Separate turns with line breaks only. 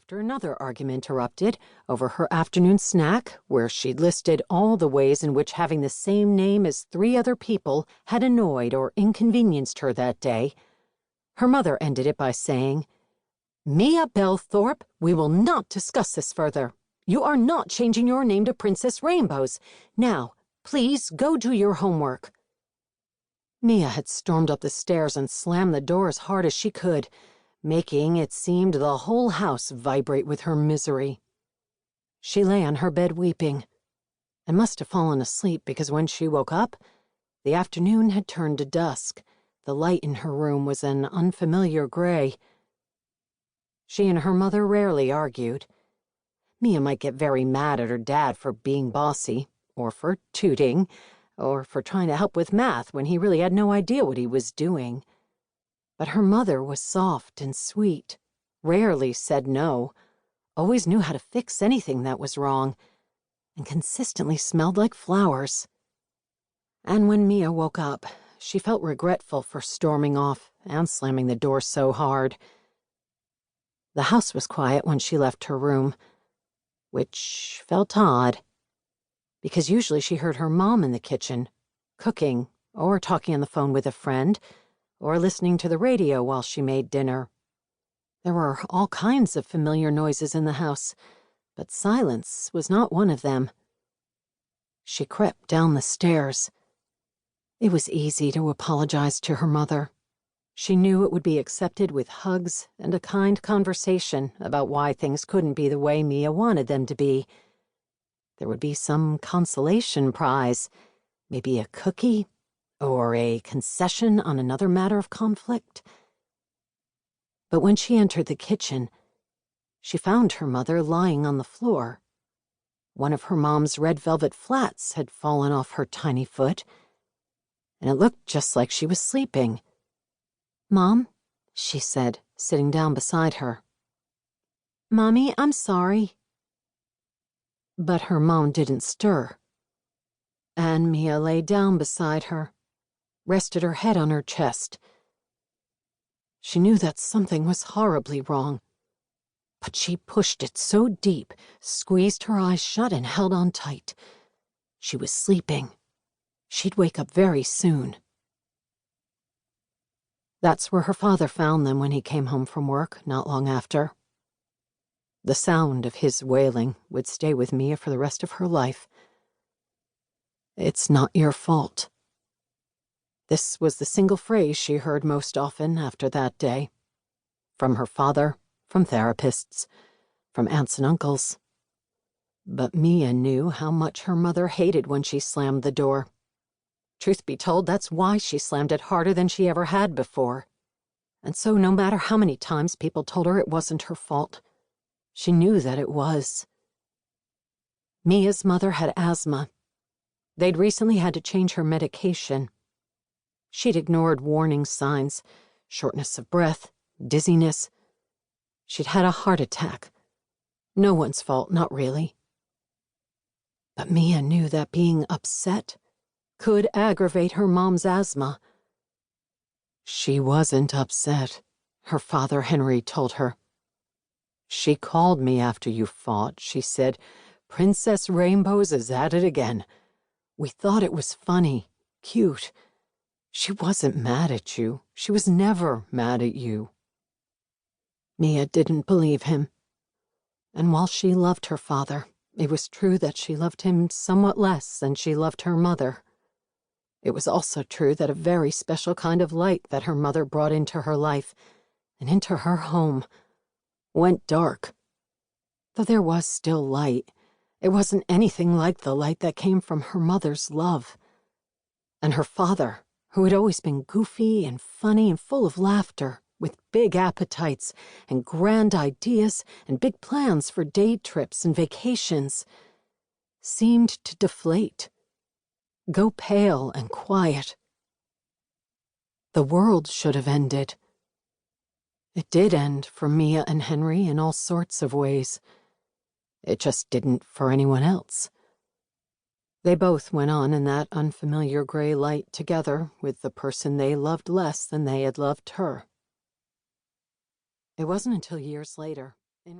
after another argument erupted over her afternoon snack, where she'd listed all the ways in which having the same name as 3 other people had annoyed or inconvenienced her that day, her mother ended it by saying, "Mia Belthorpe, we will not discuss this further. You are not changing your name to Princess Rainbows. Now, please go do your homework." Mia had stormed up the stairs and slammed the door as hard as she could, making, it seemed, the whole house vibrate with her misery. She lay on her bed weeping, and must have fallen asleep because when she woke up, the afternoon had turned to dusk. The light in her room was an unfamiliar gray. She and her mother rarely argued. Mia might get very mad at her dad for being bossy, or for tooting, or for trying to help with math when he really had no idea what he was doing. But her mother was soft and sweet, rarely said no, always knew how to fix anything that was wrong, and consistently smelled like flowers. And when Mia woke up, she felt regretful for storming off and slamming the door so hard. The house was quiet when she left her room, which felt odd, because usually she heard her mom in the kitchen, cooking or talking on the phone with a friend, or listening to the radio while she made dinner. There were all kinds of familiar noises in the house, but silence was not one of them. She crept down the stairs. It was easy to apologize to her mother. She knew it would be accepted with hugs and a kind conversation about why things couldn't be the way Mia wanted them to be. There would be some consolation prize, maybe a cookie, or a concession on another matter of conflict. But when she entered the kitchen, she found her mother lying on the floor. One of her mom's red velvet flats had fallen off her tiny foot, and it looked just like she was sleeping. "Mom," she said, sitting down beside her. "Mommy, I'm sorry." But her mom didn't stir, and Mia lay down beside her, rested her head on her chest. She knew that something was horribly wrong, but she pushed it so deep, squeezed her eyes shut and held on tight. She was sleeping. She'd wake up very soon. That's where her father found them when he came home from work not long after. The sound of his wailing would stay with Mia for the rest of her life. "It's not your fault." This was the single phrase she heard most often after that day. From her father, from therapists, from aunts and uncles. But Mia knew how much her mother hated when she slammed the door. Truth be told, that's why she slammed it harder than she ever had before. And so no matter how many times people told her it wasn't her fault, she knew that it was. Mia's mother had asthma. They'd recently had to change her medication. She'd ignored warning signs, shortness of breath, dizziness. She'd had a heart attack. No one's fault, not really. But Mia knew that being upset could aggravate her mom's asthma. She wasn't upset, her father Henry told her. "She called me after you fought. She said, 'Princess Rainbows is at it again.' We thought it was funny, cute. She wasn't mad at you. She was never mad at you." Mia didn't believe him. And while she loved her father, it was true that she loved him somewhat less than she loved her mother. It was also true that a very special kind of light that her mother brought into her life and into her home went dark. Though there was still light, it wasn't anything like the light that came from her mother's love. And her father, who had always been goofy and funny and full of laughter, with big appetites and grand ideas and big plans for day trips and vacations, seemed to deflate, go pale and quiet. The world should have ended. It did end for Mia and Henry in all sorts of ways. It just didn't for anyone else. They both went on in that unfamiliar gray light together with the person they loved less than they had loved her. It wasn't until years later, in